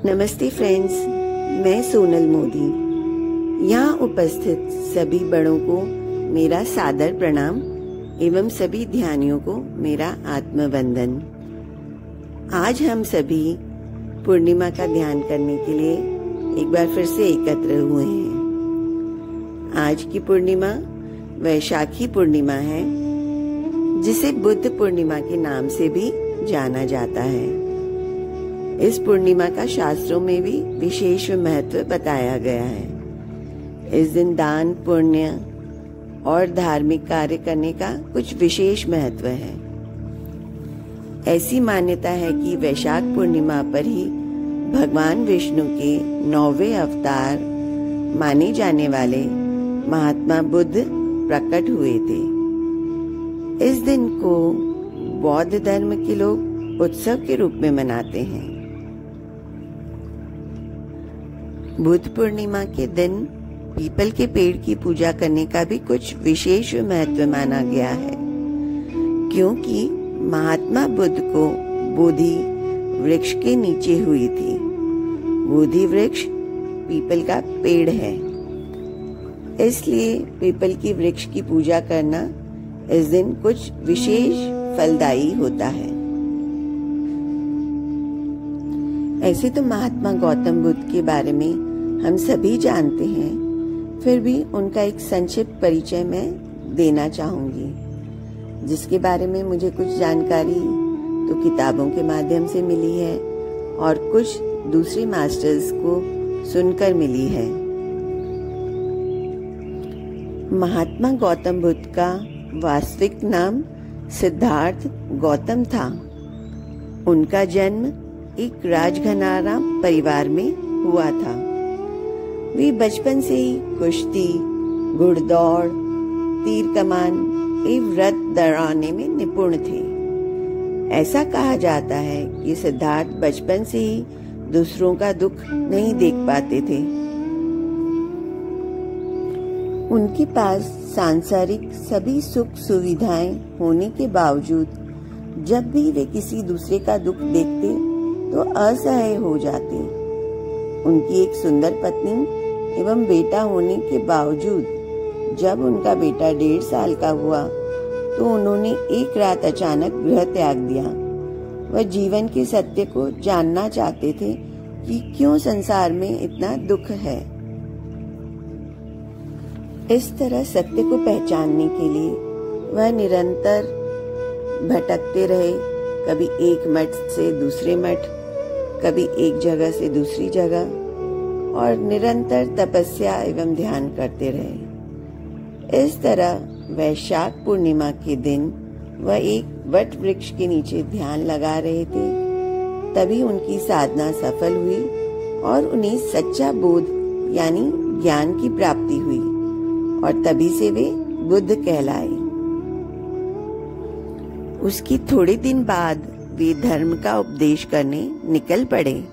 नमस्ते फ्रेंड्स, मैं सोनल मोदी। यहाँ उपस्थित सभी बड़ों को मेरा सादर प्रणाम एवं सभी ध्यानियों को मेरा आत्मवंदन। आज हम सभी पूर्णिमा का ध्यान करने के लिए एक बार फिर से एकत्र हुए हैं। आज की पूर्णिमा वैशाखी पूर्णिमा है, जिसे बुद्ध पूर्णिमा के नाम से भी जाना जाता है। इस पूर्णिमा का शास्त्रों में भी विशेष महत्व बताया गया है। इस दिन दान, पुण्य और धार्मिक कार्य करने का कुछ विशेष महत्व है। ऐसी मान्यता है कि वैशाख पूर्णिमा पर ही भगवान विष्णु के 9वें अवतार माने जाने वाले महात्मा बुद्ध प्रकट हुए थे। इस दिन को बौद्ध धर्म के लोग उत्सव के रूप में मनाते हैं। बुद्ध पूर्णिमा के दिन पीपल के पेड़ की पूजा करने का भी कुछ विशेष महत्व माना गया है, क्योंकि महात्मा बुद्ध को बोधि वृक्ष के नीचे हुई थी। बोधि वृक्ष पीपल का पेड़ है, इसलिए पीपल की वृक्ष की पूजा करना इस दिन कुछ विशेष फलदायी होता है। ऐसे तो महात्मा गौतम बुद्ध के बारे में हम सभी जानते हैं, फिर भी उनका एक संक्षिप्त परिचय मैं देना चाहूंगी, जिसके बारे में मुझे कुछ जानकारी तो किताबों के माध्यम से मिली है और कुछ दूसरे मास्टर्स को सुनकर मिली है। महात्मा गौतम बुद्ध का वास्तविक नाम सिद्धार्थ गौतम था। उनका जन्म एक राजघराना परिवार में हुआ था। वे बचपन से ही कुश्ती, घुड़दौड़, तीर कमान एवं रथ दौड़ाने में निपुण थे। ऐसा कहा जाता है कि सिद्धार्थ बचपन से ही दूसरों का दुख नहीं देख पाते थे। उनके पास सांसारिक सभी सुख सुविधाएं होने के बावजूद जब भी वे किसी दूसरे का दुख देखते तो असहाय हो जाते। उनकी एक सुंदर पत्नी एवं बेटा होने के बावजूद जब उनका बेटा 1.5 साल का हुआ तो उन्होंने एक रात अचानक गृह त्याग दिया। वह जीवन के सत्य को जानना चाहते थे कि क्यों संसार में इतना दुख है। इस तरह सत्य को पहचानने के लिए वह निरंतर भटकते रहे, कभी एक मठ से दूसरे मठ, कभी एक जगह से दूसरी जगह, और निरंतर तपस्या एवं ध्यान करते रहे। इस तरह वैशाख पूर्णिमा के दिन वह एक वट वृक्ष के नीचे ध्यान लगा रहे थे। तभी उनकी साधना सफल हुई और उन्हें सच्चा बोध यानी ज्ञान की प्राप्ति हुई और तभी से वे बुद्ध कहलाए। उसकी थोड़े दिन बाद वे धर्म का उपदेश करने निकल पड़े।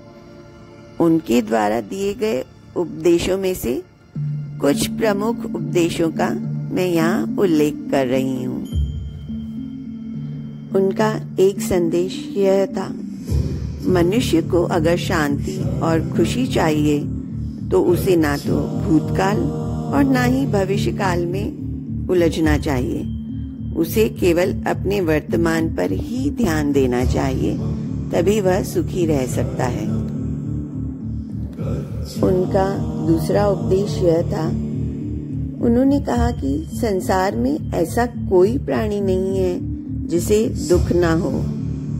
उनके द्वारा दिए गए उपदेशों में से कुछ प्रमुख उपदेशों का मैं यहाँ उल्लेख कर रही हूँ। उनका एक संदेश यह था, मनुष्य को अगर शांति और खुशी चाहिए तो उसे ना तो भूतकाल और ना ही भविष्यकाल में उलझना चाहिए। उसे केवल अपने वर्तमान पर ही ध्यान देना चाहिए, तभी वह सुखी रह सकता है। उनका दूसरा उपदेश यह था, उन्होंने कहा कि संसार में ऐसा कोई प्राणी नहीं है जिसे दुख ना हो,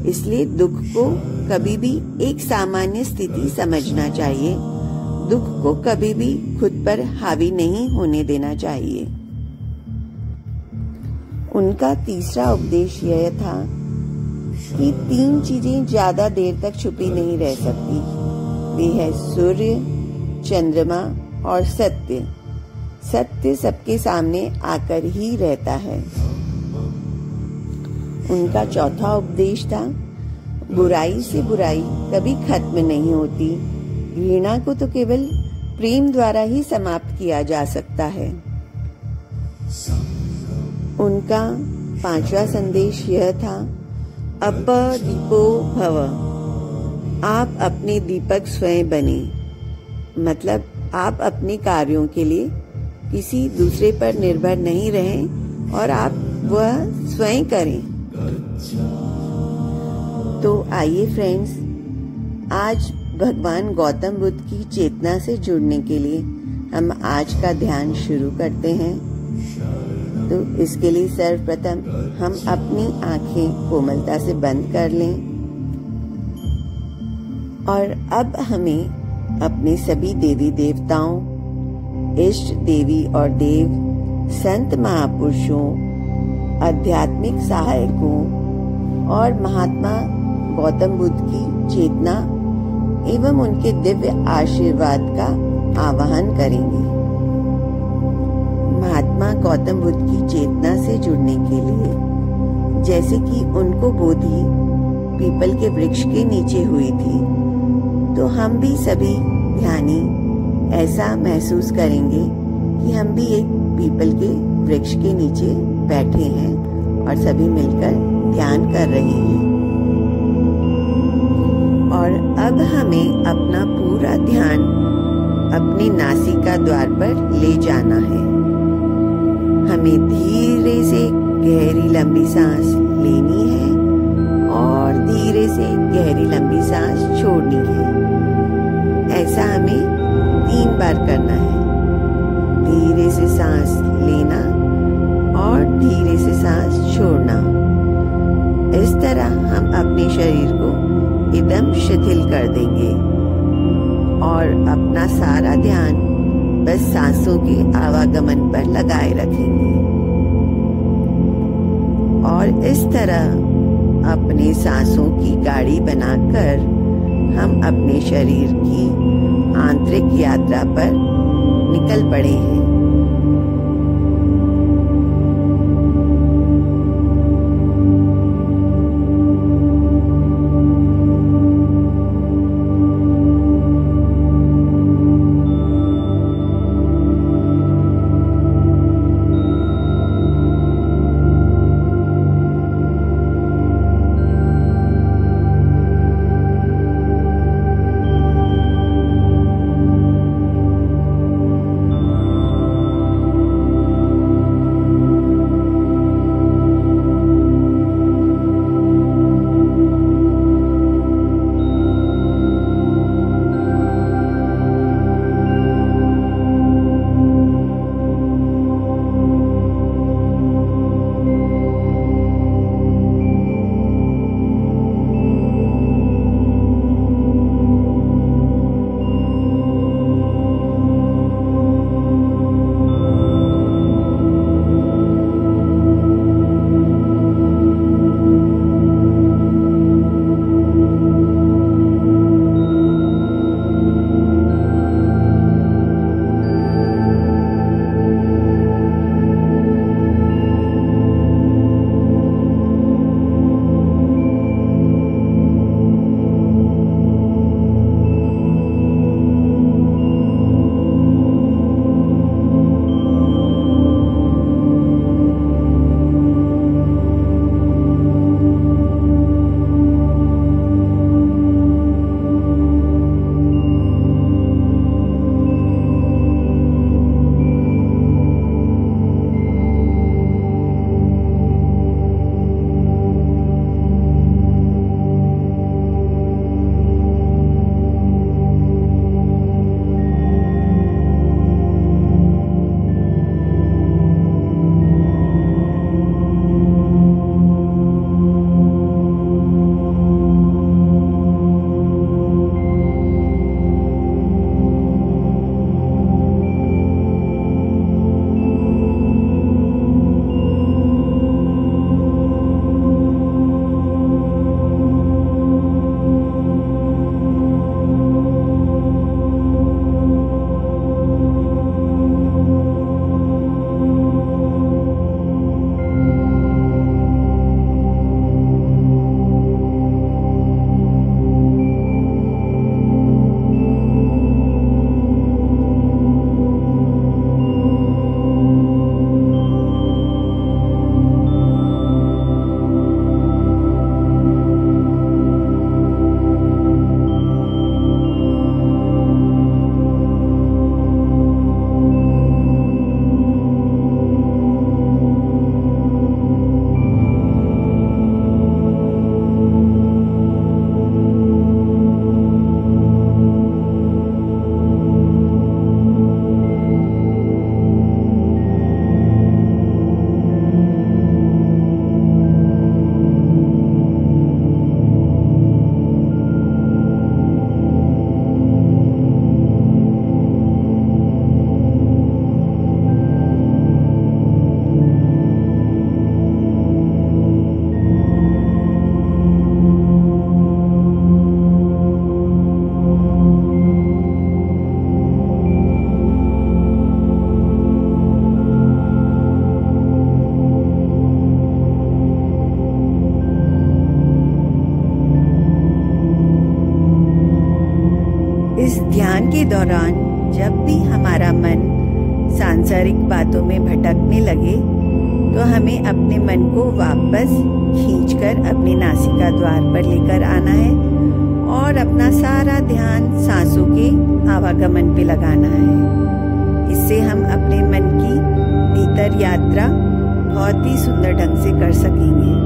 इसलिए दुख को कभी भी एक सामान्य स्थिति समझना चाहिए। दुख को कभी भी खुद पर हावी नहीं होने देना चाहिए। उनका तीसरा उपदेश यह था कि 3 चीजें ज्यादा देर तक छुपी नहीं रह सकती। वे है सूर्य, चंद्रमा और सत्य। सत्य सबके सामने आकर ही रहता है। उनका चौथा उपदेश था, बुराई से बुराई कभी खत्म नहीं होती। घृणा को तो केवल प्रेम द्वारा ही समाप्त किया जा सकता है। उनका 5वां संदेश यह था, अपदीपो भव। आप अपने दीपक स्वयं बने, मतलब आप अपने कार्यों के लिए किसी दूसरे पर निर्भर नहीं रहें और आप वह स्वयं करें। तो आइए फ्रेंड्स, आज भगवान गौतम बुद्ध की चेतना से जुड़ने के लिए हम आज का ध्यान शुरू करते हैं। तो इसके लिए सर्वप्रथम हम अपनी आंखें कोमलता से बंद कर लें और अब हमें अपने सभी देवी देवताओं, इष्ट देवी और देव, संत महापुरुषों, आध्यात्मिक सहायकों और महात्मा गौतम बुद्ध की चेतना एवं उनके दिव्य आशीर्वाद का आवाहन करेंगे। महात्मा गौतम बुद्ध की चेतना से जुड़ने के लिए, जैसे कि उनको बोधि पीपल के वृक्ष के नीचे हुई थी, तो हम भी सभी ध्यानी ऐसा महसूस करेंगे कि हम भी एक पीपल के वृक्ष के नीचे बैठे हैं और सभी मिलकर ध्यान कर रहे हैं। और अब हमें अपना पूरा ध्यान अपनी नासिका द्वार पर ले जाना है। हमें धीरे से गहरी लंबी सांस लेनी है और धीरे से गहरी लंबी सांस छोड़नी है। ऐसा हमें 3 बार करना है। धीरे से सांस लेना और धीरे से सांस छोड़ना। इस तरह हम अपने शरीर को एकदम शिथिल कर देंगे और अपना सारा ध्यान बस सांसों के आवागमन पर लगाए रखेंगे। और इस तरह अपने सांसों की गाड़ी बनाकर हम अपने शरीर की आंतरिक यात्रा पर निकल पड़े हैं। इस ध्यान के दौरान जब भी हमारा मन सांसारिक बातों में भटकने लगे तो हमें अपने मन को वापस खींचकर अपने नासिका द्वार पर लेकर आना है और अपना सारा ध्यान सांसों के आवागमन पे लगाना है। इससे हम अपने मन की भीतर यात्रा बहुत ही सुंदर ढंग से कर सकेंगे।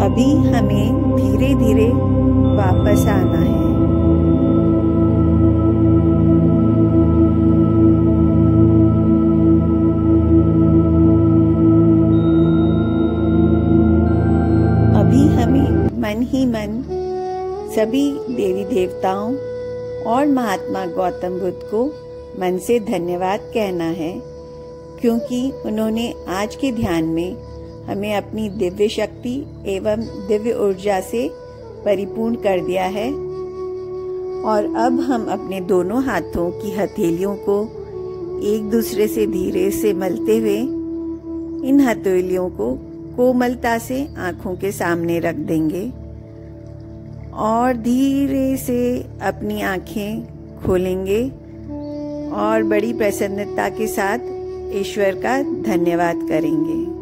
अभी हमें धीरे धीरे वापस आना है। अभी हमें मन ही मन सभी देवी देवताओं और महात्मा गौतम बुद्ध को मन से धन्यवाद कहना है, क्योंकि उन्होंने आज के ध्यान में हमें अपनी दिव्य शक्ति एवं दिव्य ऊर्जा से परिपूर्ण कर दिया है। और अब हम अपने दोनों हाथों की हथेलियों को एक दूसरे से धीरे से मलते हुए इन हथेलियों को कोमलता से आंखों के सामने रख देंगे और धीरे से अपनी आंखें खोलेंगे और बड़ी प्रसन्नता के साथ ईश्वर का धन्यवाद करेंगे।